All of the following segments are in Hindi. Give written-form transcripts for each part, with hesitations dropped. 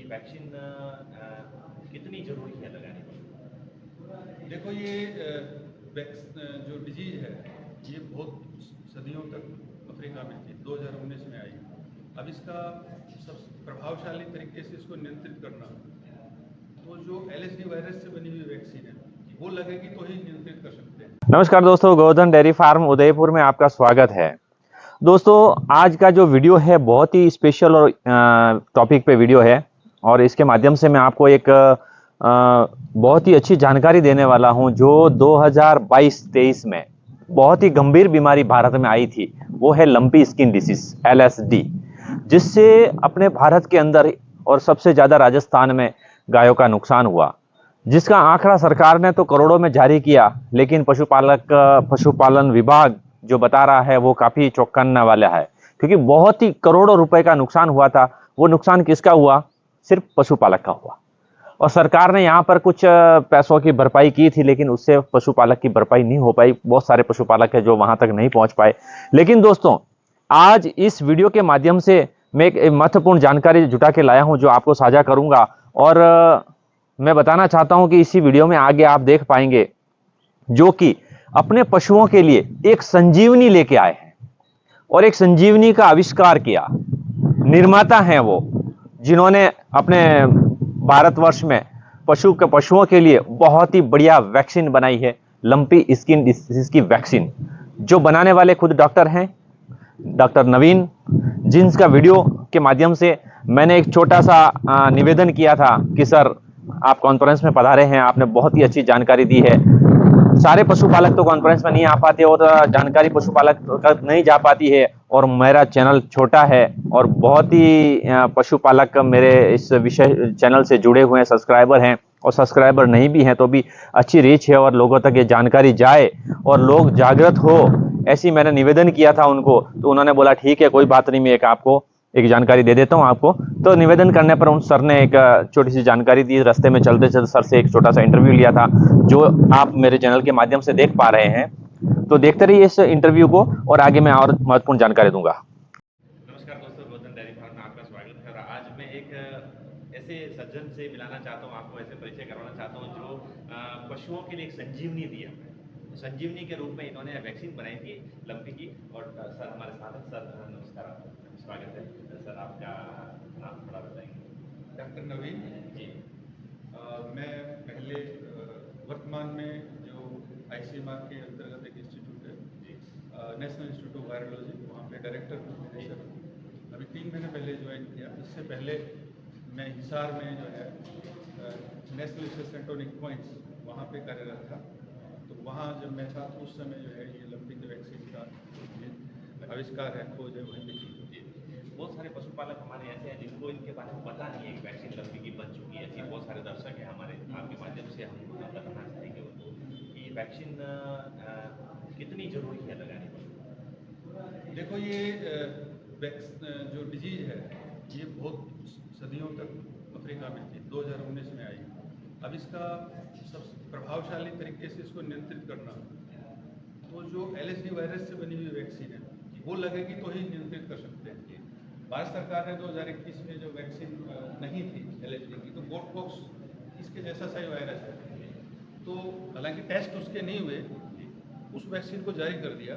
वैक्सीन कितनी ज़रूरी है लगाने की? देखो ये जो डिजीज है ये बहुत सदियों तक अफ्रीका में थी, 2019 में आई। अब इसका सबसे प्रभावशाली तरीके से इसको नियंत्रित करना तो जो LSD वायरस से बनी हुई वैक्सीन है वो लगेगी तो ही नियंत्रित कर सकते हैं। नमस्कार दोस्तों, गोवर्धन डेयरी फार्म उदयपुर में आपका स्वागत है। दोस्तों, आज का जो वीडियो है बहुत ही स्पेशल और टॉपिक पे वीडियो है और इसके माध्यम से मैं आपको एक बहुत ही अच्छी जानकारी देने वाला हूं जो 2022-23 में बहुत ही गंभीर बीमारी भारत में आई थी। वो है लंपी स्किन डिसीज LSD, जिससे अपने भारत के अंदर और सबसे ज़्यादा राजस्थान में गायों का नुकसान हुआ, जिसका आंकड़ा सरकार ने तो करोड़ों में जारी किया, लेकिन पशुपालन विभाग जो बता रहा है वो काफी चौंकाने वाला है, क्योंकि बहुत ही करोड़ों रुपए का नुकसान हुआ था। वो नुकसान किसका हुआ? सिर्फ पशुपालक का हुआ। और सरकार ने यहाँ पर कुछ पैसों की भरपाई की थी, लेकिन उससे पशुपालक की भरपाई नहीं हो पाई। बहुत सारे पशुपालक है जो वहां तक नहीं पहुंच पाए। लेकिन दोस्तों, आज इस वीडियो के माध्यम से मैं एक महत्वपूर्ण जानकारी जुटा के लाया हूं जो आपको साझा करूंगा। और मैं बताना चाहता हूं कि इसी वीडियो में आगे आप देख पाएंगे जो कि अपने पशुओं के लिए एक संजीवनी लेके आए हैं और एक संजीवनी का आविष्कार किया। निर्माता हैं वो, जिन्होंने अपने भारतवर्ष में पशुओं के लिए बहुत ही बढ़िया वैक्सीन बनाई है, लंपी स्किन डिसीज की वैक्सीन। जो बनाने वाले खुद डॉक्टर हैं, डॉक्टर नवीन, जिनका वीडियो के माध्यम से मैंने एक छोटा सा निवेदन किया था कि सर आप कॉन्फ्रेंस में पधारे हैं, आपने बहुत ही अच्छी जानकारी दी है। सारे पशुपालक तो कॉन्फ्रेंस में नहीं आ पाते और जानकारी पशुपालक तक नहीं जा पाती है, और मेरा चैनल छोटा है और बहुत ही पशुपालक मेरे इस विषय चैनल से जुड़े हुए हैं, सब्सक्राइबर हैं, और सब्सक्राइबर नहीं भी हैं तो भी अच्छी रीच है और लोगों तक ये जानकारी जाए और लोग जागृत हो, ऐसी मैंने निवेदन किया था उनको। तो उन्होंने बोला ठीक है, कोई बात नहीं, मैं एक जानकारी दे देता हूं आपको। तो निवेदन करने पर उन सर ने एक छोटी सी जानकारी दी। रास्ते में चलते चलते सर से एक छोटा सा इंटरव्यू लिया था, जो आप मेरे चैनल के माध्यम से देख पा रहे हैं। तो देखते रहिए इस इंटरव्यू को और आगे मैं और महत्वपूर्ण जानकारी दूंगा। नमस्कार दोस्तों, गोवर्धन डेयरी फार्म में आपका स्वागत है। और आज मैं एक ऐसे सज्जन से मिलाना चाहता हूँ, आपको ऐसे परिचय करवाना चाहता हूँ जो पशुओं के लिए एक संजीवनी दिया है। संजीवनी के रूप में इन्होंने वैक्सीन बनाई थी लंपी की। और सर हमारे साथ हैं। सर नमस्कार, आपका स्वागत है। सर आपका नाम थोड़ा बताएंगे? डॉक्टर नवीन जी। मैं पहले वर्तमान में जो ICMR के अंतर्गत एक इंस्टीट्यूट है, नेशनल इंस्टीट्यूट ऑफ वायरोलॉजी, वहाँ पे डायरेक्टर निदेशक हूँ। अभी 3 महीने पहले ज्वाइन किया। इससे पहले मैं हिसार में जो है नेशनल सेंटोनिक पॉइंट्स वहाँ पे कार्यरत था। तो वहाँ जब मैं था तो उस समय जो है ये लंपी वैक्सीन का आविष्कार है, खोज है, वहीं पे की। बहुत सारे पशुपालक हमारे ऐसे हैं जिनको इनके बारे में पता नहीं है कि वैक्सीन लंपी की बन चुकी है। ऐसे बहुत सारे दर्शक हैं हमारे, आपके माध्यम से हम बताना चाहेंगे उनको कि वैक्सीन कितनी ज़रूरी है लगाने की। देखो ये जो डिजीज है ये बहुत सदियों तक अफ्रीका में थी, 2019 में आई। अब इसका सबसे प्रभावशाली तरीके से इसको नियंत्रित करना तो जो LSD वायरस से बनी हुई वैक्सीन है वो लगेगी तो ही नियंत्रित कर सकते हैं। भारत सरकार ने 2021 में जो वैक्सीन नहीं थी LSD की, तो गोट पॉक्स इसके जैसा सा ही वायरस है, तो हालांकि टेस्ट उसके नहीं हुए, उस वैक्सीन को जारी कर दिया।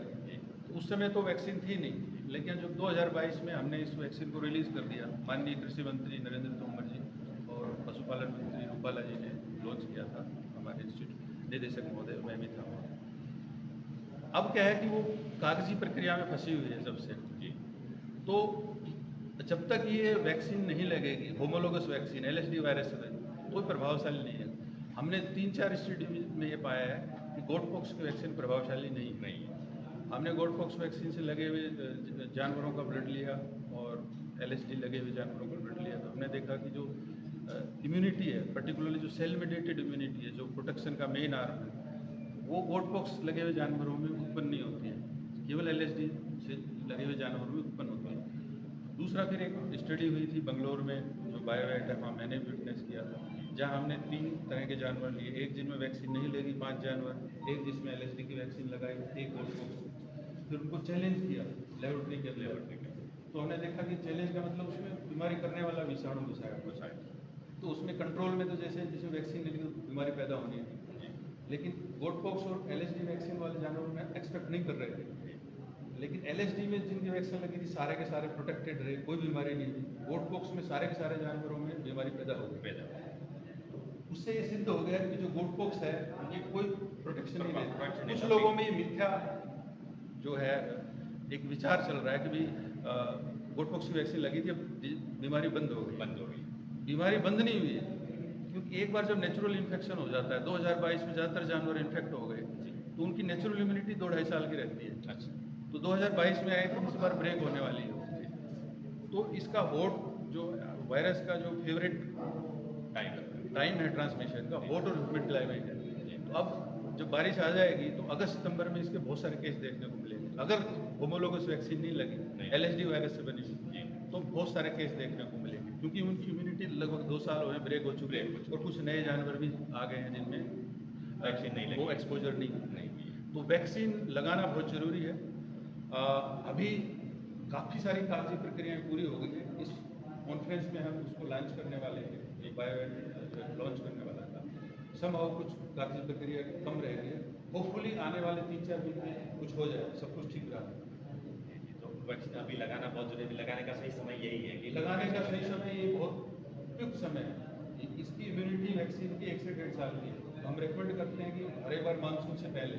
तो उस समय तो वैक्सीन थी नहीं, लेकिन जब 2022 में हमने इस वैक्सीन को रिलीज़ कर दिया, माननीय कृषि मंत्री नरेंद्र तोमर जी और पशुपालन मंत्री रूपाला जी ने लॉन्च किया था, हमारे इंस्टीट्यूट निदेशक महोदय, मैं भी था। अब क्या है कि वो कागजी प्रक्रिया में फंसी हुई है सबसे। तो जब तक ये वैक्सीन नहीं लगेगी, होमोलोगस वैक्सीन LSD वायरस से कोई प्रभावशाली नहीं है। हमने 3-4 स्टडी में ये पाया है कि गोट पॉक्स की वैक्सीन प्रभावशाली नहीं है। हमने गोट पॉक्स वैक्सीन से लगे हुए जानवरों का ब्लड लिया और LSD लगे हुए जानवरों का ब्लड लिया, तो हमने देखा कि जो इम्यूनिटी है, पर्टिकुलरली जो सेल मेडिएटेड इम्यूनिटी है, जो प्रोटेक्शन का मेन आर्म है, वो गोट पॉक्स लगे हुए जानवरों में उत्पन्न नहीं होती है, केवल LSD से लगे हुए जानवरों में उत्पन्न होती है। दूसरा फिर एक स्टडी हुई थी बंगलोर में, जो बायोवेट है, वहाँ मैंने भी विटनेस किया था, जहाँ हमने 3 तरह के जानवर लिए, एक जिनमें वैक्सीन नहीं लगी 5 जानवर, एक जिसमें LSD की वैक्सीन लगाई, एक गोट पॉक्स। फिर उनको चैलेंज किया लेबोरेटरी के। तो हमने देखा कि चैलेंज का मतलब उसमें बीमारी करने वाला विषाणु घुसाया। तो उसमें कंट्रोल में तो जैसे जैसे वैक्सीन लेगी तो बीमारी पैदा होनी है, लेकिन गोट पॉक्स और LSD वैक्सीन वाले जानवरों में एक्सपेक्ट नहीं कर रहे थे। लेकिन LSD में जिनकी वैक्सीन लगी थी सारे के सारे प्रोटेक्टेड रहे, कोई बीमारी नहीं हुई। गोट पॉक्स में सारे के सारे जानवरों में बीमारी पैदा हो गई। उससे ये सिद्ध हो गया कि जो गोट पॉक्स है ये कोई प्रोटेक्शन नहीं देता। कुछ लोगों में ये मिथ्या जो है एक विचार चल रहा है कि भाई गोट पॉक्स की वैक्सीन लगी थी, अब बीमारी बंद हो गई। बीमारी बंद नहीं हुई है, क्योंकि एक बार जब नेचुरल इन्फेक्शन हो जाता है, 2022 में ज़्यादातर जानवर इन्फेक्ट हो गए, तो उनकी नेचुरल इम्यूनिटी 2-2.5 साल की रहती है। अच्छा, तो 2022 में आए थे, इस बार ब्रेक होने वाली है। तो इसका हॉट जो वायरस का जो फेवरेट टाइम है ट्रांसमिशन का, हॉट और ह्यूमिड क्लाइमेट है। तो अब जब बारिश आ जाएगी तो अगस्त सितंबर में इसके बहुत सारे केस देखने को मिलेंगे। अगर होमोलोगस वैक्सीन नहीं लगी, LSD वायरस से बनी हुई, तो बहुत सारे केस देखने को मिलेंगे, क्योंकि उनकी इम्यूनिटी लगभग 2 साल हुए ब्रेक हो चुके हैं, और कुछ नए जानवर भी आ गए हैं जिनमें वैक्सीन नहीं लगी, वो एक्सपोजर नहीं। तो वैक्सीन लगाना बहुत ज़रूरी है। अभी काफ़ी सारी कागजी प्रक्रियाएं पूरी हो गई हैं। इस कॉन्फ्रेंस में हम उसको लॉन्च करने वाले हैं, ये बायोवेट लॉन्च करने वाला था। समहाउ कुछ कागजी प्रक्रिया कम रह गई है। होपफुली आने वाले 3-4 दिन में कुछ हो जाए, सब कुछ ठीक रहा। तो वैक्सीन अभी लगाना बहुत जरूरी, लगाने का सही समय यही है कि लगाने का सही समय ये बहुत उपयुक्त समय है। इसकी इम्यूनिटी वैक्सीन की 1 से 1.5 साल की है। हम रेकमेंड करते हैं कि हर एक बार मानसून से पहले,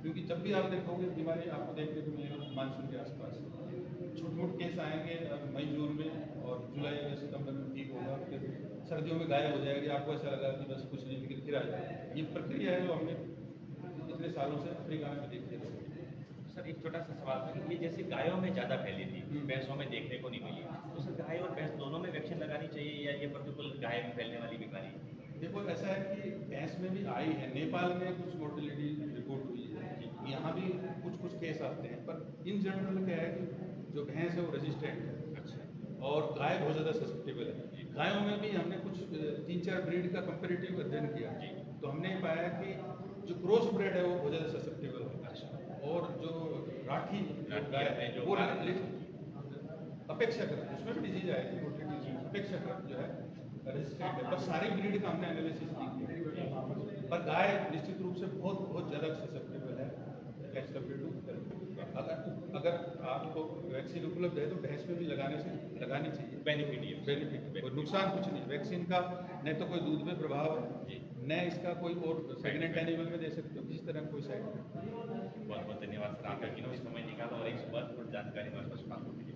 क्योंकि जब भी आप देखोगे बीमारी आपको देखने को मिलेगी मानसून के आसपास। छोटे मोटे केस आएंगे मई जून में, और जुलाई अगस्त सितंबर में ठीक होगा, फिर सर्दियों में गायब हो जाएगी। आपको ऐसा लगा कि बस कुछ नहीं, लेकिन फिर आ जाएगा। ये प्रक्रिया है जो हमने इतने सालों से अफ्रीका में देखी है। सर एक छोटा सा सवाल था कि ये जैसे गायों में ज़्यादा फैली थी, भैंसों में देखने को नहीं मिली, तो सर गाय और भैंस दोनों में वैक्सीन लगानी चाहिए या ये पर्टिकुलर गाय में फैलने वाली बीमारी है? देखो ऐसा है कि भैंस में भी आई है, नेपाल में कुछ मोर्टेलिटी रिपोर्ट हुई है, यहाँ भी कुछ केस आते हैं, पर इन जनरल क्या है कि जो भैंस है वो रेजिस्टेंट है। अच्छा, और गाय बहुत ज़्यादा ससेप्टेबल है। गायों में भी हमने कुछ 3-4 ब्रीड का कंपेरेटिव अध्ययन किया, तो हमने पाया कि जो क्रॉस ब्रेड है वो बहुत ज़्यादा ससेप्टेबल है। अच्छा, और जो राठी गाय है जो वो अपेक्षाकृत उसमें भी डिजीज आएगी, मोर्टेलिटी अपेक्षाकृत जो है रेजिस्टेंट है। पर सारी ब्रीड का हमने एनालिसिस नहीं किया, पर गाय निश्चित रूप से बहुत ज़्यादा ससेप्टेबल है एज कम्पेयर टू। अगर आपको वैक्सीन उपलब्ध है तो भैंस में भी लगानी चाहिए। बेनिफिट और नुकसान कुछ नहीं। वैक्सीन का न तो कोई दूध में प्रभाव है, न इसका कोई और प्रेग्नेंट एनिमल में दे सकते हो, किसी तरह कोई साइड इफेक्ट। बहुत बहुत धन्यवाद सर, आपका कीमती समय निकाला और एक बर्ड फ्लू जानकारी हमारे पास प्राप्त की।